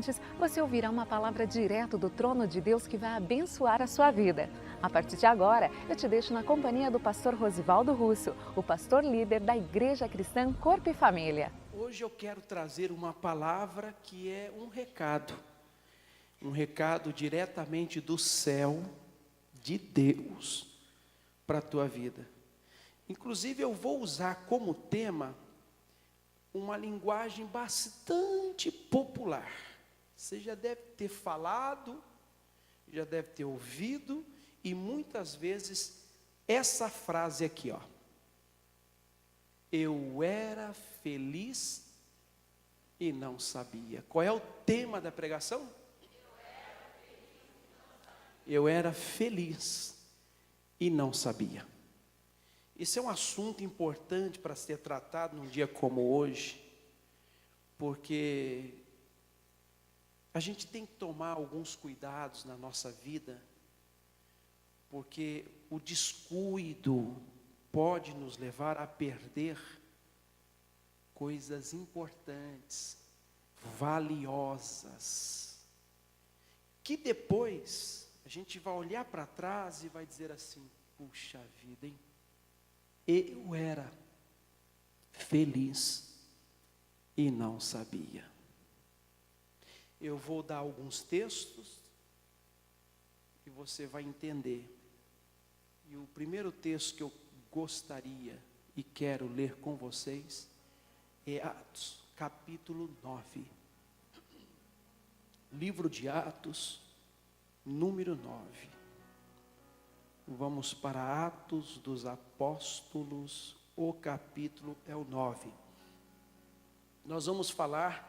instantes, você ouvirá uma palavra direto do trono de Deus que vai abençoar a sua vida. A partir de agora, eu te deixo na companhia do pastor Rosivaldo Russo, o pastor líder da Igreja Cristã Corpo e Família. Hoje eu quero trazer uma palavra que é um recado diretamente do céu, de Deus, para a tua vida. Inclusive eu vou usar como tema uma linguagem bastante popular. Você já deve ter falado, já deve ter ouvido, e muitas vezes essa frase aqui, ó. Eu era feliz e não sabia. Qual é o tema da pregação? Eu era feliz e não sabia. Esse é um assunto importante para ser tratado num dia como hoje, porque a gente tem que tomar alguns cuidados na nossa vida, porque o descuido pode nos levar a perder coisas importantes, valiosas, que depois a gente vai olhar para trás e vai dizer assim: puxa vida, hein? Eu era feliz e não sabia. Eu vou dar alguns textos e você vai entender. E o primeiro texto que eu gostaria e quero ler com vocês é Atos, capítulo 9. Livro de Atos, número 9. Vamos para Atos dos Apóstolos, o capítulo é o 9. Nós vamos falar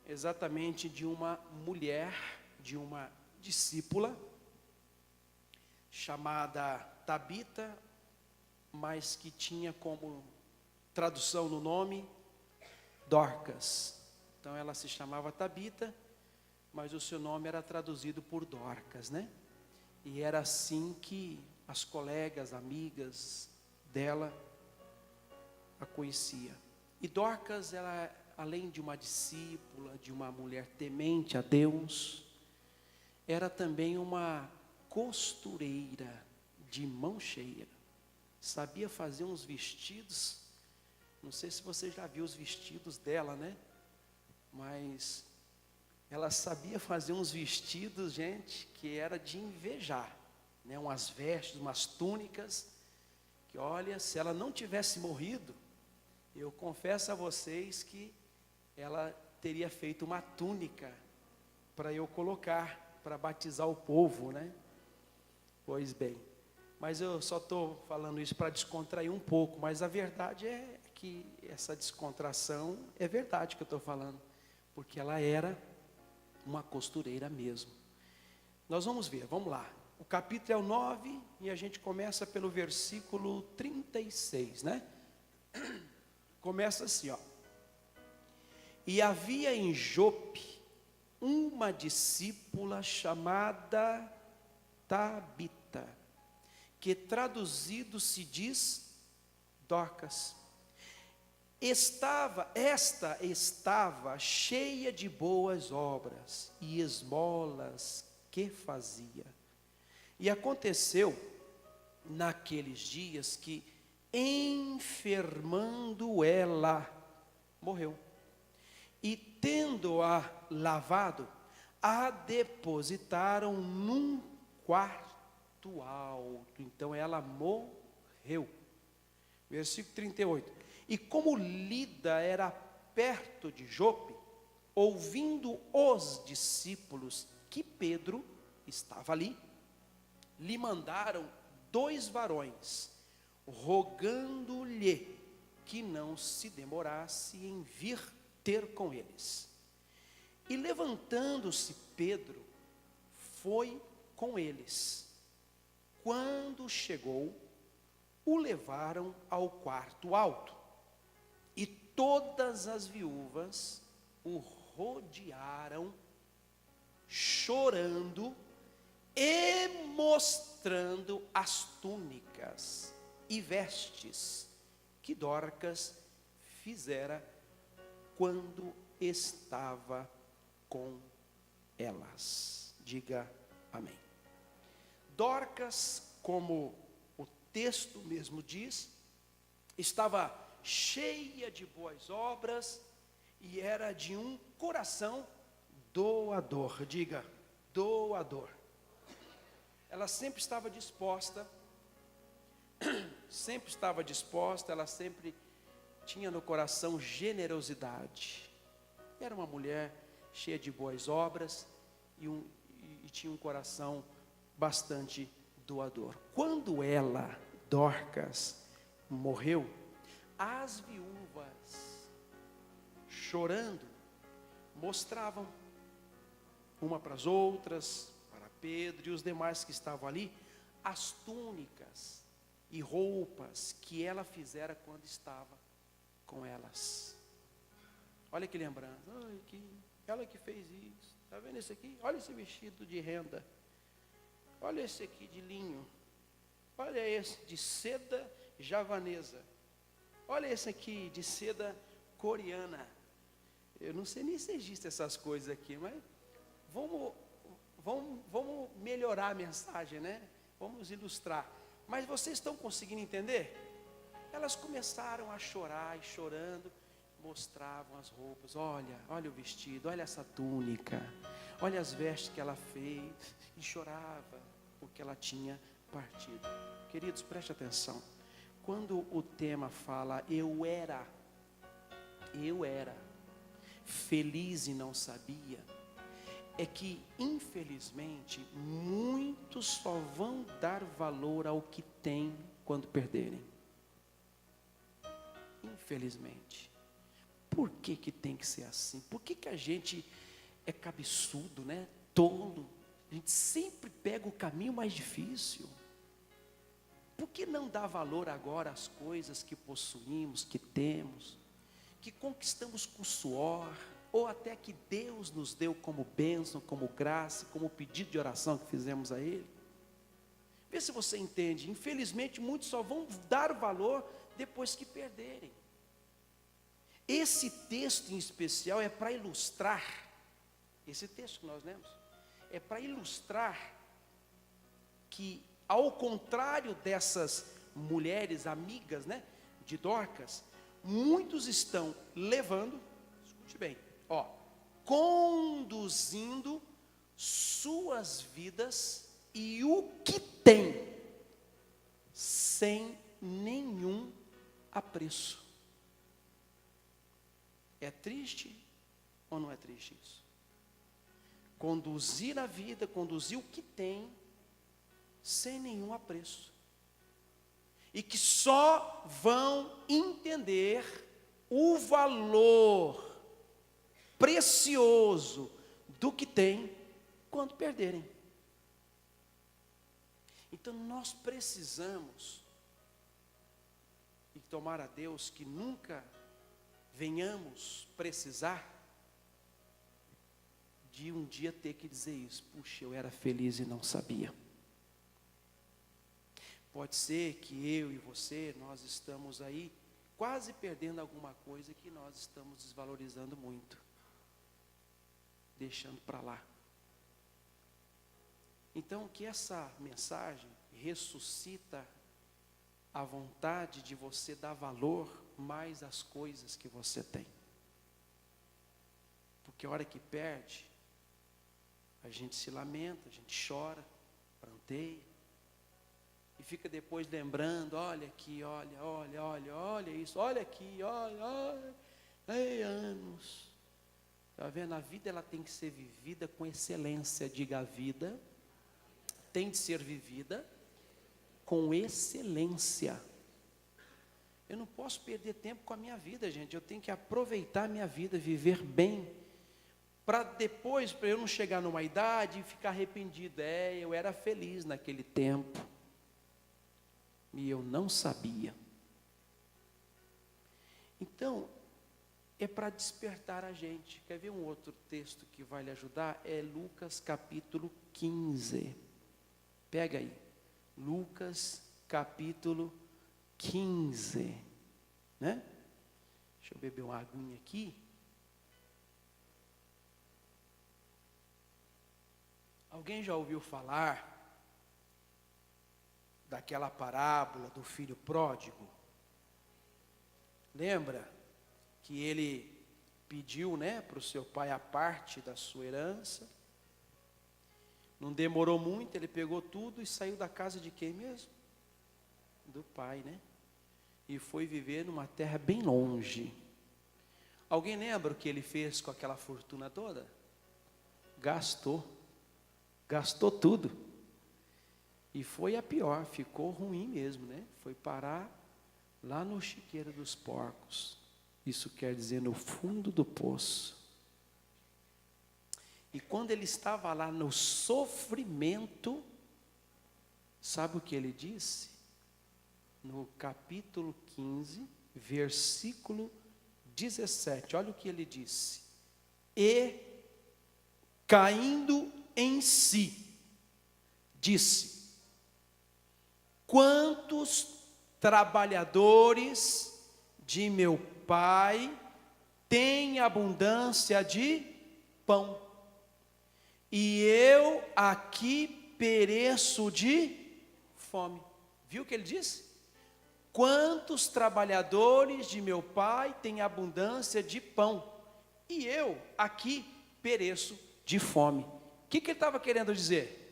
exatamente de uma mulher, de uma discípula, chamada Tabita, mas que tinha como tradução no nome Dorcas. Então ela se chamava Tabita, mas o seu nome era traduzido por Dorcas, né? E era assim que as colegas, amigas dela a conhecia. E Dorcas, ela, além de uma discípula, de uma mulher temente a Deus, era também uma costureira de mão cheia. Sabia fazer uns vestidos. Não sei se você já viu os vestidos dela, né? Mas ela sabia fazer uns vestidos, gente, que era de invejar, né? Umas vestes, umas túnicas, que olha, se ela não tivesse morrido, eu confesso a vocês que ela teria feito uma túnica para eu colocar, para batizar o povo, né? Pois bem, mas eu só estou falando isso para descontrair um pouco, mas a verdade é que essa descontração é verdade que eu estou falando, porque ela era uma costureira mesmo. Nós vamos ver, vamos lá. O capítulo é o 9 e a gente começa pelo versículo 36, né? Começa assim, ó. E havia em Jope uma discípula chamada Tabita, que traduzido se diz Dorcas. Esta estava cheia de boas obras e esmolas que fazia. E aconteceu naqueles dias que, enfermando ela, morreu. E tendo-a lavado, a depositaram num quarto alto. Então ela morreu. Versículo 38. E como Lida era perto de Jope, ouvindo os discípulos que Pedro estava ali, lhe mandaram 2 varões, rogando-lhe que não se demorasse em vir ter com eles. E levantando-se Pedro, foi com eles. Quando chegou, o levaram ao quarto alto. E todas as viúvas o rodearam, chorando e mostrando as túnicas e vestes que Dorcas fizera quando estava com elas. Diga amém. Dorcas, como o texto mesmo diz, estava cheia de boas obras e era de um coração doador. Diga, doador. Ela sempre estava disposta, ela sempre tinha no coração generosidade. Era uma mulher cheia de boas obras e tinha um coração bastante doador. Quando ela, Dorcas, morreu, as viúvas, chorando, mostravam uma para as outras, para Pedro e os demais que estavam ali, as túnicas e roupas que ela fizera quando estava com elas. Olha que lembrança, ela que fez isso, está vendo esse aqui? Olha esse vestido de renda, olha esse aqui de linho, olha esse de seda javanesa, olha esse aqui de seda coreana. Eu não sei nem se existem essas coisas aqui, mas vamos melhorar a mensagem, né? Vamos ilustrar. Mas vocês estão conseguindo entender? Elas começaram a chorar e chorando, mostravam as roupas. Olha o vestido, olha essa túnica, olha as vestes que ela fez. E chorava porque ela tinha partido. Queridos, preste atenção. Quando o tema fala eu era feliz e não sabia, é que infelizmente muitos só vão dar valor ao que têm quando perderem. Infelizmente. Por que tem que ser assim? Por que a gente é cabeçudo, né? Tolo? A gente sempre pega o caminho mais difícil. Por que não dá valor agora às coisas que possuímos, que temos, que conquistamos com suor, ou até que Deus nos deu como bênção, como graça, como pedido de oração que fizemos a Ele? Vê se você entende. Infelizmente muitos só vão dar valor depois que perderem. Esse texto em especial é para ilustrar, esse texto que nós lemos, é para ilustrar que, ao contrário dessas mulheres amigas, né, de Dorcas, muitos estão levando, escute bem, conduzindo suas vidas e o que tem, sem nenhum apreço. É triste ou não é triste isso? Conduzir a vida, conduzir o que tem, sem nenhum apreço. E que só vão entender o valor precioso do que tem quando perderem. Então nós precisamos, e tomar a Deus que nunca venhamos precisar de um dia ter que dizer isso. Puxa, eu era feliz e não sabia. Pode ser que eu e você, nós estamos aí quase perdendo alguma coisa que nós estamos desvalorizando muito, deixando para lá. Então, que essa mensagem ressuscita a vontade de você dar valor mais às coisas que você tem. Porque a hora que perde, a gente se lamenta, a gente chora, pranteia, e fica depois lembrando, olha aqui, olha isso, olha aqui, olha, anos. Está vendo? A vida ela tem que ser vivida com excelência. Diga, a vida tem de ser vivida com excelência. Eu não posso perder tempo com a minha vida, gente. Eu tenho que aproveitar a minha vida, viver bem, para depois, para eu não chegar numa idade e ficar arrependido. Eu era feliz naquele tempo e eu não sabia. Então, é para despertar a gente. Quer ver um outro texto que vai lhe ajudar? É Lucas capítulo 15. Pega aí. Lucas capítulo 15. Né? Deixa eu beber uma aguinha aqui. Alguém já ouviu falar daquela parábola do filho pródigo? Lembra que ele pediu, para o seu pai a parte da sua herança? Não demorou muito, ele pegou tudo e saiu da casa de quem mesmo? Do pai, E foi viver numa terra bem longe. Alguém lembra o que ele fez com aquela fortuna toda? Gastou tudo. E foi a pior, ficou ruim mesmo, Foi parar lá no chiqueiro dos porcos. Isso quer dizer no fundo do poço. E quando ele estava lá no sofrimento, sabe o que ele disse? No capítulo 15, versículo 17, olha o que ele disse. E, caindo em si, disse: quantos trabalhadores de meu pai têm abundância de pão, e eu aqui pereço de fome. Viu o que ele disse? Quantos trabalhadores de meu pai têm abundância de pão, e eu aqui pereço de fome. O que ele estava querendo dizer?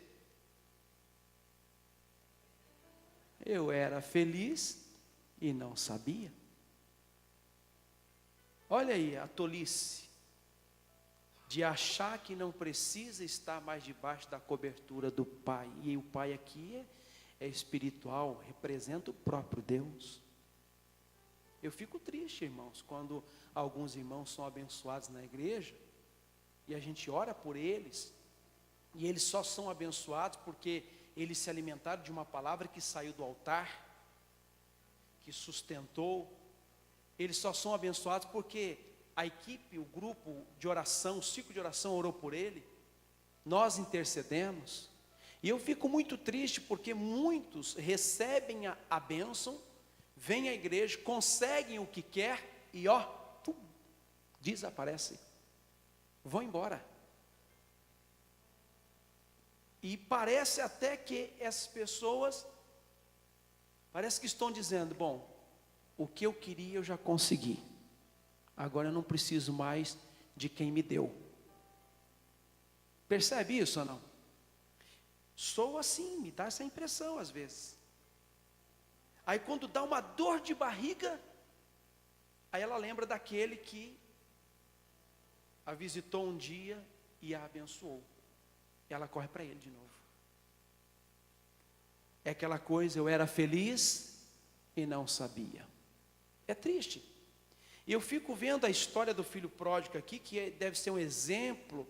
Eu era feliz e não sabia. Olha aí a tolice de achar que não precisa estar mais debaixo da cobertura do Pai. E o Pai aqui é espiritual, representa o próprio Deus. Eu fico triste, irmãos, quando alguns irmãos são abençoados na igreja, e a gente ora por eles, e eles só são abençoados porque eles se alimentaram de uma palavra que saiu do altar, que sustentou. Eles só são abençoados porque a equipe, o grupo de oração, o ciclo de oração orou por ele, nós intercedemos. E eu fico muito triste porque muitos recebem a bênção, vêm à igreja, conseguem o que quer e desaparece, vão embora. E parece até que essas pessoas, parece que estão dizendo: bom, o que eu queria eu já consegui, agora eu não preciso mais de quem me deu. Percebe isso ou não? Sou assim, me dá essa impressão às vezes. Aí quando dá uma dor de barriga, aí ela lembra daquele que a visitou um dia e a abençoou. Ela corre para ele de novo. É aquela coisa, eu era feliz e não sabia. É triste. E eu fico vendo a história do filho pródigo aqui, que deve ser um exemplo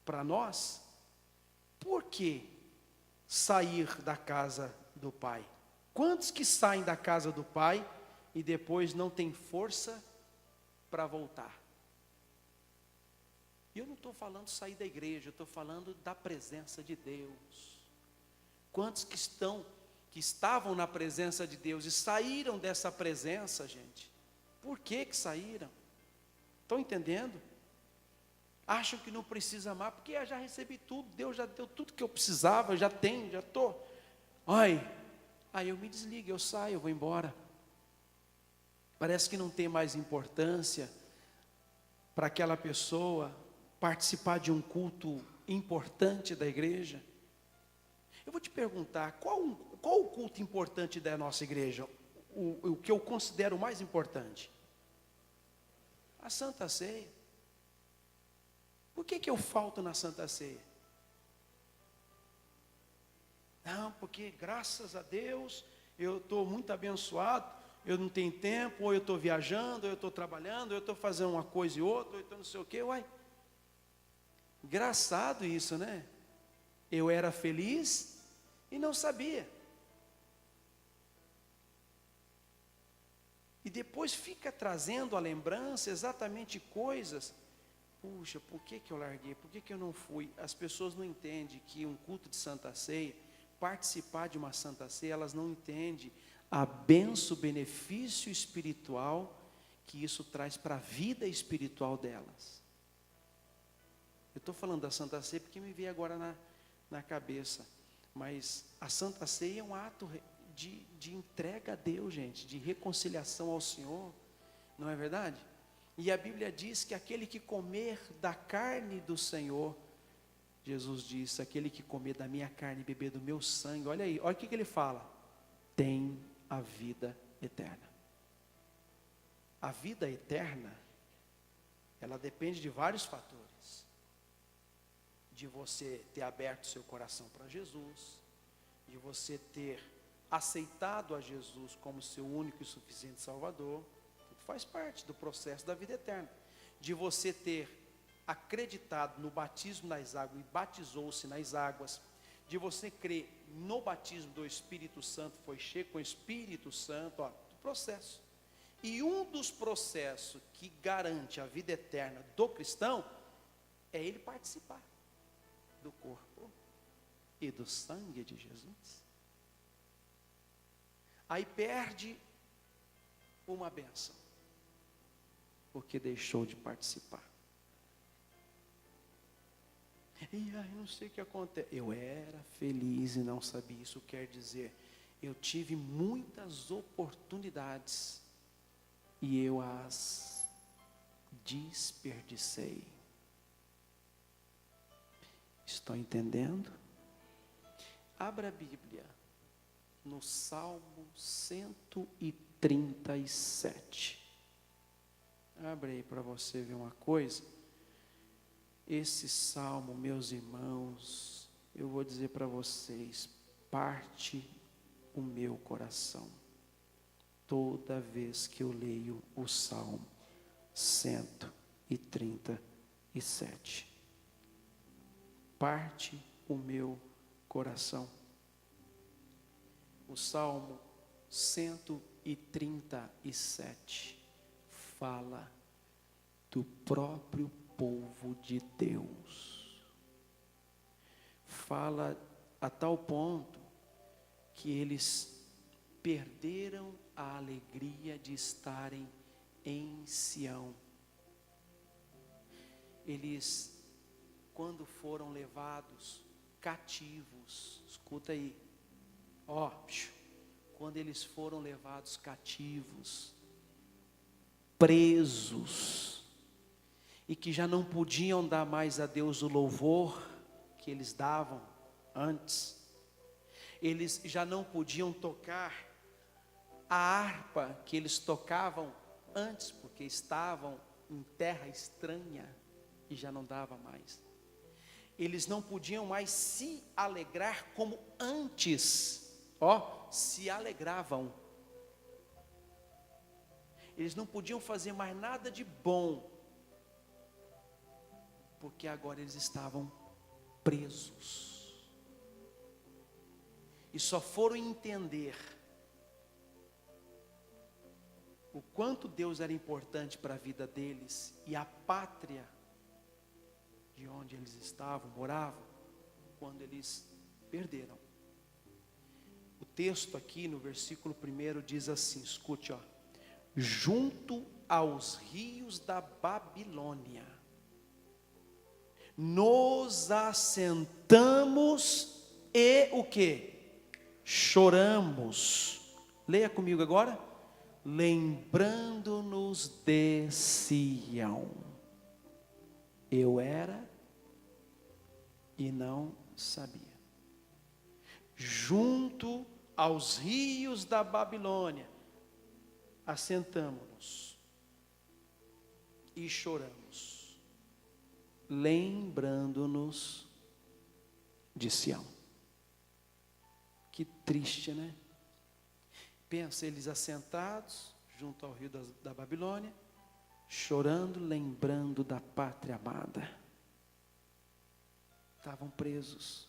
para nós. Por que sair da casa do pai? Quantos que saem da casa do pai e depois não tem força para voltar? E eu não estou falando sair da igreja, eu estou falando da presença de Deus. Quantos que estavam na presença de Deus e saíram dessa presença, gente? Por que saíram? Estão entendendo? Acham que não precisa amar, porque eu já recebi tudo, Deus já deu tudo que eu precisava, eu já tenho, já estou. Aí eu me desligo, eu saio, eu vou embora. Parece que não tem mais importância para aquela pessoa participar de um culto importante da igreja. Eu vou te perguntar, qual o culto importante da nossa igreja? O que eu considero o mais importante? A Santa Ceia. Por que eu falto na Santa Ceia? Não, porque graças a Deus eu estou muito abençoado, eu não tenho tempo, ou eu estou viajando, ou eu estou trabalhando, ou eu estou fazendo uma coisa e outra, ou eu estou não sei o quê. Engraçado isso, né? Eu era feliz e não sabia. E depois fica trazendo à lembrança exatamente coisas. Puxa, por que eu larguei? Por que eu não fui? As pessoas não entendem que um culto de Santa Ceia, participar de uma Santa Ceia, elas não entendem a benção, o benefício espiritual que isso traz para a vida espiritual delas. Eu estou falando da Santa Ceia porque me veio agora na cabeça. Mas a Santa Ceia é um ato de entrega a Deus, gente, de reconciliação ao Senhor, não é verdade? E a Bíblia diz que aquele que comer da carne do Senhor, Jesus disse, aquele que comer da minha carne e beber do meu sangue, olha aí, olha o que ele fala, tem a vida eterna. A vida eterna, ela depende de vários fatores. De você ter aberto seu coração para Jesus, de você ter aceitado a Jesus como seu único e suficiente Salvador, tudo faz parte do processo da vida eterna. De você ter acreditado no batismo nas águas e batizou-se nas águas, de você crer no batismo do Espírito Santo, foi cheio com o Espírito Santo, do processo. E um dos processos que garante a vida eterna do cristão é ele participar do corpo e do sangue de Jesus. Aí perde uma bênção, porque deixou de participar. E aí não sei o que acontece. Eu era feliz e não sabia. Isso quer dizer, eu tive muitas oportunidades e eu as desperdicei. Estão entendendo? Abra a Bíblia no Salmo 137. Abre aí para você ver uma coisa. Esse salmo, meus irmãos, eu vou dizer para vocês, parte o meu coração. Toda vez que eu leio o Salmo 137. Parte o meu coração. O Salmo 137 fala do próprio povo de Deus. Fala a tal ponto que eles perderam a alegria de estarem em Sião. Eles, quando foram levados cativos, escuta aí, quando eles foram levados cativos, presos, e que já não podiam dar mais a Deus o louvor que eles davam antes, eles já não podiam tocar a harpa que eles tocavam antes, porque estavam em terra estranha e já não dava mais. Eles não podiam mais se alegrar como antes, se alegravam. Eles não podiam fazer mais nada de bom, porque agora eles estavam presos. E só foram entender o quanto Deus era importante para a vida deles e a pátria de onde eles estavam, moravam, quando eles perderam. O texto aqui no versículo 1 diz assim, escute, junto aos rios da Babilônia, nos assentamos e o que? Choramos. Leia comigo agora. Lembrando-nos de Sião. Eu era e não sabia. Junto aos rios da Babilônia, assentamo-nos e choramos, lembrando-nos de Sião. Que triste, né? Pensa, eles assentados junto ao rio da Babilônia, chorando, lembrando da pátria amada. Estavam presos.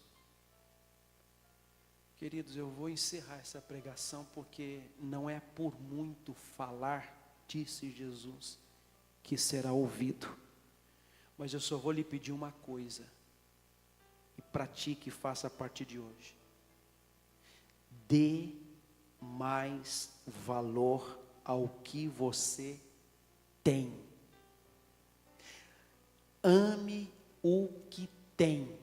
Queridos, eu vou encerrar essa pregação, porque não é por muito falar, disse Jesus, que será ouvido. Mas eu só vou lhe pedir uma coisa, e pratique e faça a partir de hoje. Dê mais valor ao que você tem. Ame o que tem.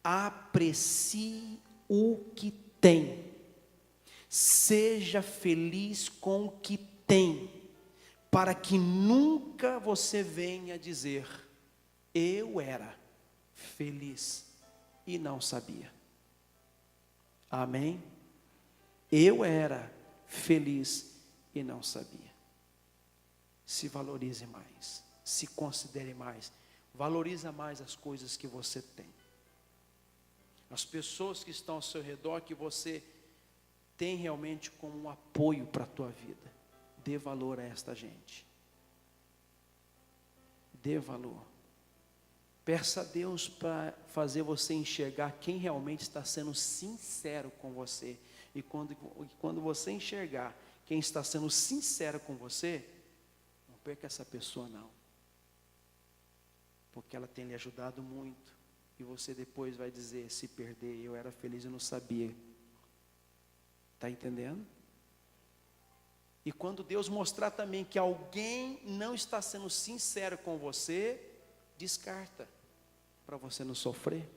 aprecie o que tem. Seja feliz com o que tem, para que nunca você venha dizer: eu era feliz e não sabia. Amém? Eu era feliz e não sabia. Se valorize mais, se considere mais, valoriza mais as coisas que você tem. As pessoas que estão ao seu redor, que você tem realmente como um apoio para a tua vida. Dê valor a esta gente. Dê valor. Peça a Deus para fazer você enxergar quem realmente está sendo sincero com você. E quando você enxergar quem está sendo sincero com você, não perca essa pessoa não. Porque ela tem lhe ajudado muito. E você depois vai dizer, se perder, eu era feliz e não sabia. Está entendendo? E quando Deus mostrar também que alguém não está sendo sincero com você, descarta, para você não sofrer.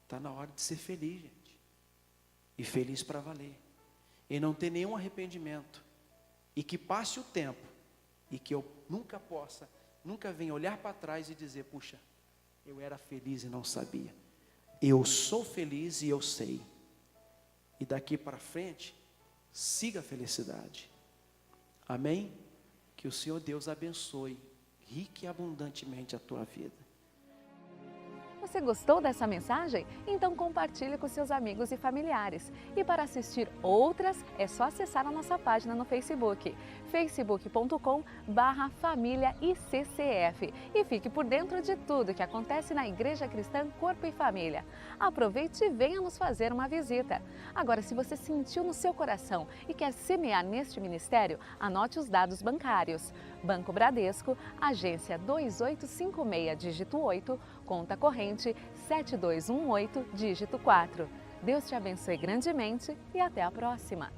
Está na hora de ser feliz, gente. E feliz para valer. E não ter nenhum arrependimento. E que passe o tempo. E que eu nunca venha olhar para trás e dizer, puxa, eu era feliz e não sabia. Eu sou feliz e eu sei. E daqui para frente, siga a felicidade. Amém? Que o Senhor Deus abençoe rica e abundantemente a tua vida. Você gostou dessa mensagem? Então compartilhe com seus amigos e familiares. E para assistir outras, é só acessar a nossa página no Facebook, facebook.com/famíliaiccf. E fique por dentro de tudo que acontece na Igreja Cristã Corpo e Família. Aproveite e venha nos fazer uma visita. Agora, se você sentiu no seu coração e quer semear neste ministério, anote os dados bancários. Banco Bradesco, agência 2856, dígito 8, conta corrente 7218, dígito 4. Deus te abençoe grandemente e até a próxima!